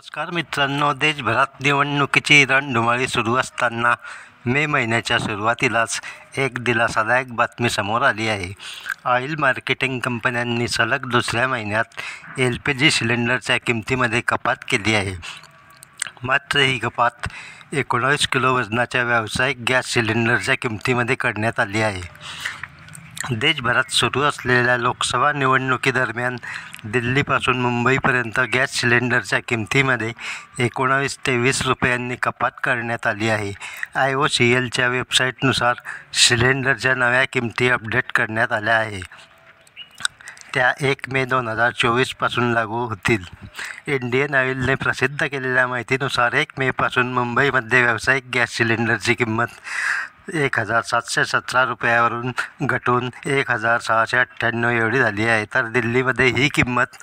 नमस्कार मित्रांनो, देशभरात निवडणुकीची रणधुमाळी सुरू असताना मे महिन्याच्या सुरुवातीलाच एक दिलासादायक बातमी समोर आली आहे. ऑइल मार्केटिंग कंपन्यांनी सलग दुसऱ्या महिन्यात LPG सिलेंडरच्या किमतीमध्ये कपात केली आहे. मात्र ही कपात 19 किलो वजनाच्या व्यावसायिक गॅस सिलेंडरच्या किमतीमध्ये करण्यात आली आहे. देशभरात सुरू असलेल्या लोकसभा निवडणुकीदरम्यान दिल्लीपासून मुंबईपर्यंत गॅस सिलेंडरच्या किमतीमध्ये 19 ते 20 रुपयांनी कपात करण्यात आली आहे. IOCLच्या वेबसाईटनुसार सिलेंडरच्या नव्या किमती अपडेट करण्यात आल्या आहे. त्या 1 मे 2024 पासून लागू होतील. इंडियन ऑइलने प्रसिद्ध केलेल्या माहितीनुसार 1 मेपासून मुंबईमध्ये व्यावसायिक गॅस सिलेंडरची किंमत 1,717 रुपयावरून घटून 1,698 एवढी झाली आहे, तर दिल्लीमध्ये ही किंमत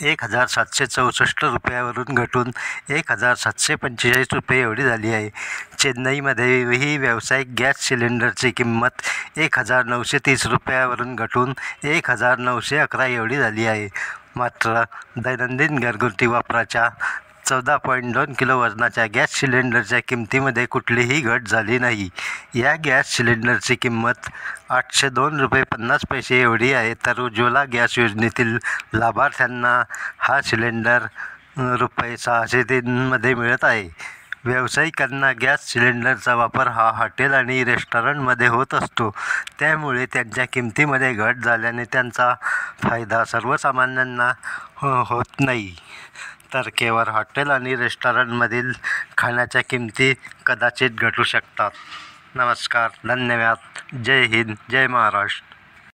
1,764 रुपयावरून घटून 1,745 रुपये एवढी झाली आहे. चेन्नईमध्ये ही व्यावसायिक गॅस सिलेंडरची किंमत 1,930 रुपयावरून घटून 1,911 एवढी झाली आहे. मात्र दैनंदिन घरगुती वापराच्या 14.2 किलो वजनाच्या गॅस सिलेंडरच्या किमतीमध्ये कुठलीही घट झाली नाही. या गॅस सिलेंडरची किंमत 802 रुपये 50 पैसे एवढी आहे, तर उज्ज्वला गॅस योजनेतील लाभार्थ्यांना हा सिलेंडर रुपये 603 मध्ये मिळत आहे. व्यावसायिकांना गॅस सिलेंडरचा वापर हा हॉटेल आणि रेस्टॉरंटमध्ये होत असतो, त्यामुळे त्यांच्या किमतीमध्ये घट झाल्याने त्यांचा फायदा सर्वसामान्यांना होत नाही, तर केवळ हॉटेल आणि रेस्टॉरंटमधील खाण्याच्या किमती कदाचित घटू शकतात. नमस्कार, धन्यवाद. जय हिंद, जय महाराष्ट्र.